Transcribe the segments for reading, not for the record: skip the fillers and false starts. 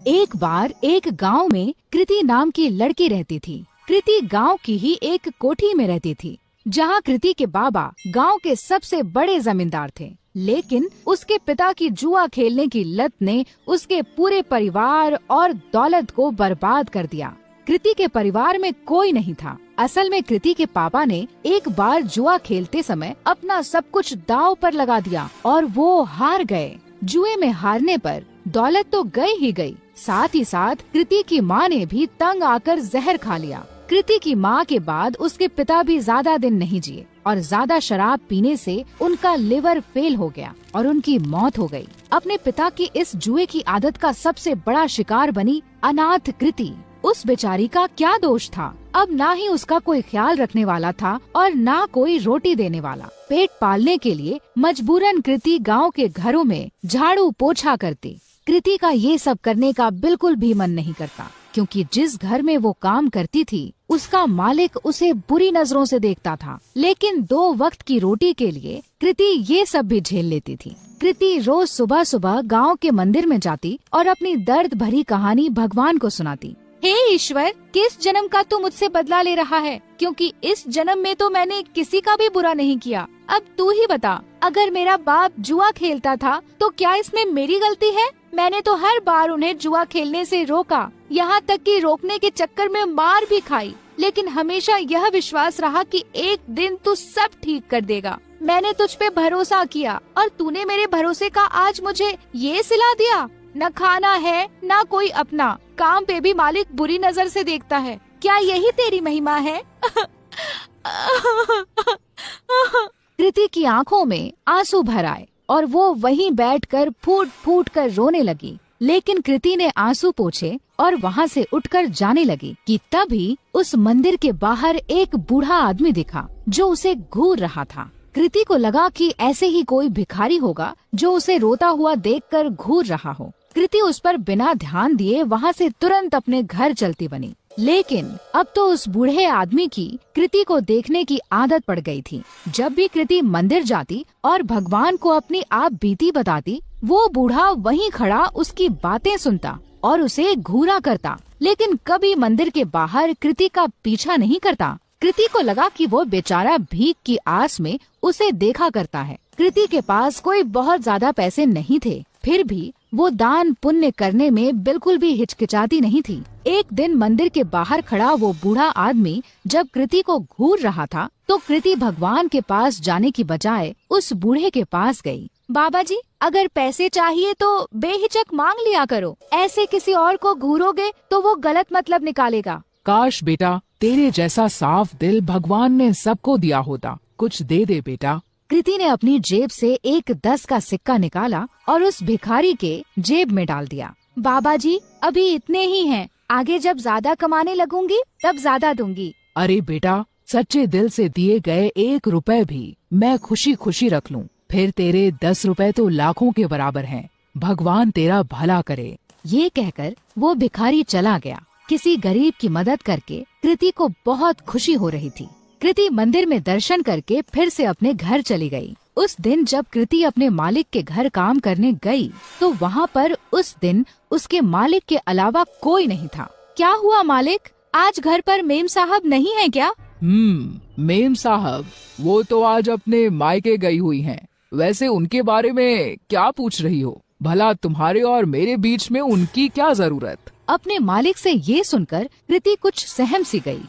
एक बार एक गांव में कृति नाम की लड़की रहती थी। कृति गांव की ही एक कोठी में रहती थी, जहां कृति के बाबा गांव के सबसे बड़े जमींदार थे। लेकिन उसके पिता की जुआ खेलने की लत ने उसके पूरे परिवार और दौलत को बर्बाद कर दिया। कृति के परिवार में कोई नहीं था। असल में कृति के पापा ने एक बार जुआ खेलते समय अपना सब कुछ दांव पर लगा दिया और वो हार गए। जुए में हारने पर दौलत तो गई ही गई, साथ ही साथ कृति की माँ ने भी तंग आकर जहर खा लिया। कृति की माँ के बाद उसके पिता भी ज्यादा दिन नहीं जिए और ज्यादा शराब पीने से उनका लिवर फेल हो गया और उनकी मौत हो गई। अपने पिता की इस जुए की आदत का सबसे बड़ा शिकार बनी अनाथ कृति। उस बेचारी का क्या दोष था? अब ना ही उसका कोई ख्याल रखने वाला था और ना कोई रोटी देने वाला। पेट पालने के लिए मजबूरन कृति गांव के घरों में झाड़ू पोछा करती। कृति का ये सब करने का बिल्कुल भी मन नहीं करता, क्योंकि जिस घर में वो काम करती थी उसका मालिक उसे बुरी नजरों से देखता था। लेकिन 2 वक्त की रोटी के लिए कृति ये सब भी झेल लेती थी। कृति रोज सुबह सुबह गांव के मंदिर में जाती और अपनी दर्द भरी कहानी भगवान को सुनाती। हे ईश्वर, किस जन्म का तू मुझसे बदला ले रहा है? क्योंकि इस जन्म में तो मैंने किसी का भी बुरा नहीं किया। अब तू ही बता, अगर मेरा बाप जुआ खेलता था तो क्या इसमें मेरी गलती है? मैंने तो हर बार उन्हें जुआ खेलने से रोका, यहाँ तक कि रोकने के चक्कर में मार भी खाई, लेकिन हमेशा यह विश्वास रहा कि एक दिन तू सब ठीक कर देगा। मैंने तुझ पे भरोसा किया और तूने मेरे भरोसे का आज मुझे ये सिला दिया। न खाना है न कोई अपना, काम पे भी मालिक बुरी नजर से देखता है। क्या यही तेरी महिमा है? कृति की आंखों में आंसू भर आए और वो वहीं बैठकर फूट फूट कर रोने लगी। लेकिन कृति ने आंसू पोंछे और वहाँ से उठकर जाने लगी कि तभी उस मंदिर के बाहर एक बूढ़ा आदमी दिखा जो उसे घूर रहा था। कृति को लगा कि ऐसे ही कोई भिखारी होगा जो उसे रोता हुआ देखकर घूर रहा हो। कृति उस पर बिना ध्यान दिए वहाँ से तुरंत अपने घर चलती बनी। लेकिन अब तो उस बूढ़े आदमी की कृति को देखने की आदत पड़ गई थी। जब भी कृति मंदिर जाती और भगवान को अपनी आप बीती बताती, वो बूढ़ा वहीं खड़ा उसकी बातें सुनता और उसे घूरा करता, लेकिन कभी मंदिर के बाहर कृति का पीछा नहीं करता। कृति को लगा कि वो बेचारा भीख की आस में उसे देखा करता है। कृति के पास कोई बहुत ज्यादा पैसे नहीं थे, फिर भी वो दान पुण्य करने में बिल्कुल भी हिचकिचाती नहीं थी। एक दिन मंदिर के बाहर खड़ा वो बूढ़ा आदमी जब कृति को घूर रहा था, तो कृति भगवान के पास जाने की बजाय उस बूढ़े के पास गई। बाबा जी, अगर पैसे चाहिए तो बेहिचक मांग लिया करो, ऐसे किसी और को घूरोगे तो वो गलत मतलब निकालेगा। काश बेटा, तेरे जैसा साफ दिल भगवान ने सबको दिया होता। कुछ दे दे बेटा। कृति ने अपनी जेब से एक 10 का सिक्का निकाला और उस भिखारी के जेब में डाल दिया। बाबा जी, अभी इतने ही हैं, आगे जब ज्यादा कमाने लगूंगी तब ज्यादा दूंगी। अरे बेटा, सच्चे दिल से दिए गए 1 रुपए भी मैं खुशी खुशी रख लूं, फिर तेरे 10 रुपए तो लाखों के बराबर हैं। भगवान तेरा भला करे। ये कहकर वो भिखारी चला गया। किसी गरीब की मदद करके कृति को बहुत खुशी हो रही थी। कृति मंदिर में दर्शन करके फिर से अपने घर चली गई। उस दिन जब कृति अपने मालिक के घर काम करने गई, तो वहाँ पर उस दिन उसके मालिक के अलावा कोई नहीं था। क्या हुआ मालिक, आज घर पर मेम साहब नहीं है क्या? मेम साहब वो तो आज अपने मायके गई हुई हैं। वैसे उनके बारे में क्या पूछ रही हो? भला तुम्हारे और मेरे बीच में उनकी क्या जरूरत? अपने मालिक से ये सुनकर कृति कुछ सहम सी गई।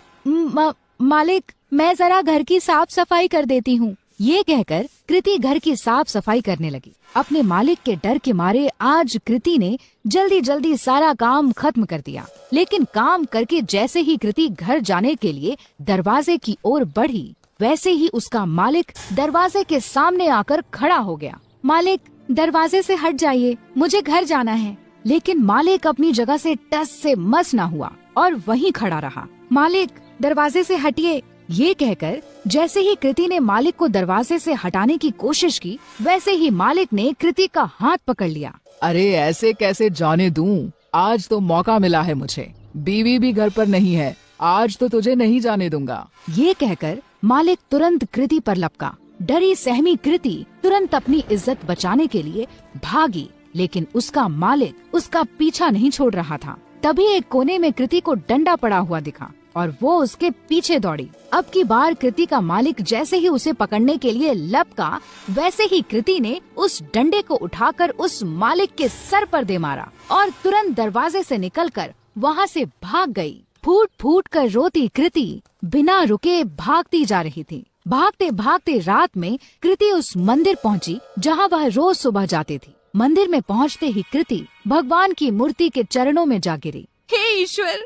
मालिक, मैं जरा घर की साफ सफाई कर देती हूँ। ये कहकर कृति घर की साफ सफाई करने लगी। अपने मालिक के डर के मारे आज कृति ने जल्दी जल्दी सारा काम खत्म कर दिया। लेकिन काम करके जैसे ही कृति घर जाने के लिए दरवाजे की ओर बढ़ी, वैसे ही उसका मालिक दरवाजे के सामने आकर खड़ा हो गया। मालिक, दरवाजे से हट जाइए, मुझे घर जाना है। लेकिन मालिक अपनी जगह से टस से मस न हुआ और वहीं खड़ा रहा। मालिक, दरवाजे से हटिए। ये कहकर जैसे ही कृति ने मालिक को दरवाजे से हटाने की कोशिश की, वैसे ही मालिक ने कृति का हाथ पकड़ लिया। अरे ऐसे कैसे जाने दूं? आज तो मौका मिला है मुझे। बीवी भी घर पर नहीं है, आज तो तुझे नहीं जाने दूंगा। ये कहकर मालिक तुरंत कृति पर लपका। डरी सहमी कृति तुरंत अपनी इज्जत बचाने के लिए भागी लेकिन उसका मालिक उसका पीछा नहीं छोड़ रहा था। तभी एक कोने में कृति को डंडा पड़ा हुआ दिखा और वो उसके पीछे दौड़ी। अब की बार कृति का मालिक जैसे ही उसे पकड़ने के लिए लपका, वैसे ही कृति ने उस डंडे को उठाकर उस मालिक के सर पर दे मारा और तुरंत दरवाजे से निकलकर वहाँ से भाग गई। फूट फूट कर रोती कृति बिना रुके भागती जा रही थी। भागते भागते रात में कृति उस मंदिर पहुंची जहां वह रोज सुबह जाती थी। मंदिर में पहुंचते ही कृति भगवान की मूर्ति के चरणों में जा गिरी। हे ईश्वर,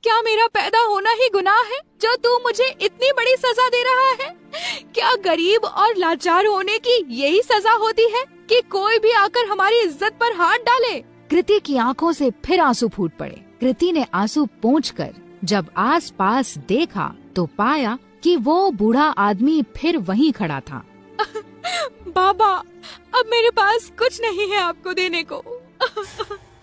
क्या मेरा पैदा होना ही गुनाह है जो तू मुझे इतनी बड़ी सजा दे रहा है? क्या गरीब और लाचार होने की यही सजा होती है कि कोई भी आकर हमारी इज्जत पर हाथ डाले? कृति की आंखों से फिर आंसू फूट पड़े। कृति ने आंसू पोंछकर जब आसपास देखा तो पाया कि वो बूढ़ा आदमी फिर वहीं खड़ा था। बाबा, अब मेरे पास कुछ नहीं है आपको देने को।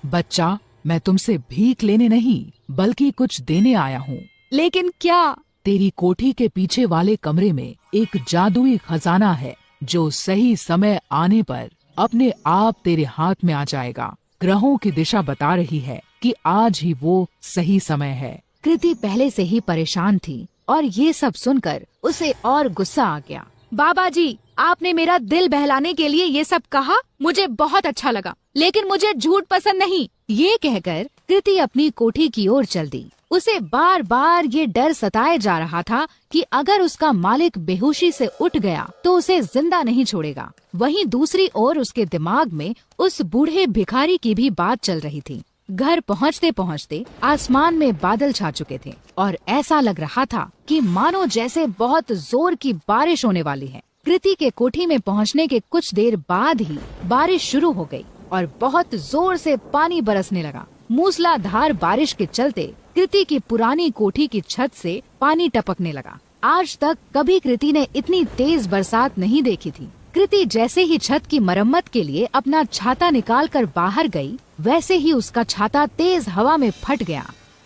बच्चा, मैं तुमसे भीख लेने नहीं बल्कि कुछ देने आया हूँ। लेकिन क्या? तेरी कोठी के पीछे वाले कमरे में एक जादुई खजाना है जो सही समय आने पर अपने आप तेरे हाथ में आ जाएगा। ग्रहों की दिशा बता रही है कि आज ही वो सही समय है। कृति पहले से ही परेशान थी और ये सब सुनकर उसे और गुस्सा आ गया। बाबा जी, आपने मेरा दिल बहलाने के लिए ये सब कहा, मुझे बहुत अच्छा लगा, लेकिन मुझे झूठ पसंद नहीं। ये कहकर कृति अपनी कोठी की ओर चल दी। उसे बार बार ये डर सताए जा रहा था कि अगर उसका मालिक बेहोशी से उठ गया तो उसे जिंदा नहीं छोड़ेगा। वहीं दूसरी ओर उसके दिमाग में उस बूढ़े भिखारी की भी बात चल रही थी। घर पहुंचते पहुंचते आसमान में बादल छा चुके थे और ऐसा लग रहा था कि मानो जैसे बहुत जोर की बारिश होने वाली है। कृति के कोठी में पहुंचने के कुछ देर बाद ही बारिश शुरू हो गई और बहुत जोर से पानी बरसने लगा। मूसलाधार बारिश के चलते कृति की पुरानी कोठी की छत से पानी टपकने लगा। आज तक कभी कृति ने इतनी तेज बरसात नहीं देखी थी। कृति जैसे ही छत की मरम्मत के लिए अपना छाता निकालकर बाहर गई, वैसे ही उसका छाता तेज हवा में फट गया।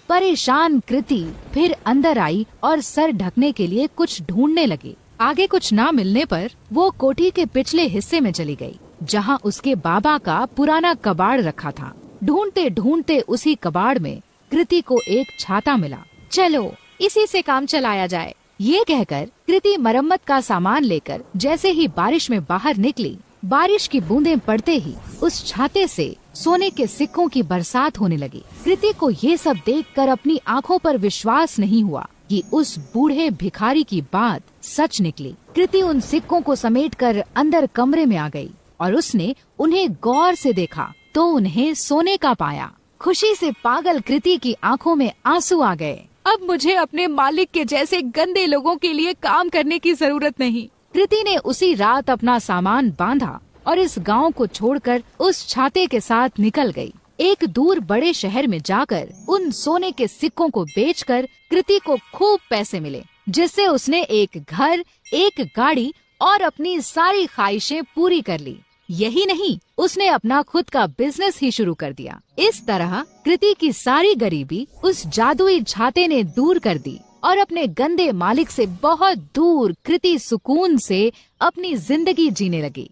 परेशान कृति फिर अंदर आई और सर ढकने के लिए कुछ ढूंढने लगी। आगे कुछ ना मिलने पर वो कोठी के पिछले हिस्से में चली गई, जहां उसके बाबा का पुराना कबाड़ रखा था। ढूंढते ढूंढते उसी कबाड़ में कृति को एक छाता मिला। चलो इसी से काम चलाया जाए। ये कहकर कृति मरम्मत का सामान लेकर जैसे ही बारिश में बाहर निकली, बारिश की बूंदें पड़ते ही उस छाते से सोने के सिक्कों की बरसात होने लगी। कृति को ये सब देखकर अपनी आंखों पर विश्वास नहीं हुआ कि उस बूढ़े भिखारी की बात सच निकली। कृति उन सिक्कों को समेटकर अंदर कमरे में आ गई और उसने उन्हें गौर से देखा तो उन्हें सोने का पाया। खुशी से पागल कृति की आंखों में आंसू आ गए। अब मुझे अपने मालिक के जैसे गंदे लोगों के लिए काम करने की जरूरत नहीं। कृति ने उसी रात अपना सामान बांधा और इस गांव को छोड़कर उस छाते के साथ निकल गई। एक दूर बड़े शहर में जाकर उन सोने के सिक्कों को बेचकर कृति को खूब पैसे मिले, जिससे उसने एक घर, एक गाड़ी और अपनी सारी ख्वाहिशें पूरी कर ली। यही नहीं, उसने अपना खुद का बिजनेस ही शुरू कर दिया। इस तरह कृति की सारी गरीबी उस जादुई छाते ने दूर कर दी और अपने गंदे मालिक से बहुत दूर कृति सुकून से अपनी जिंदगी जीने लगी।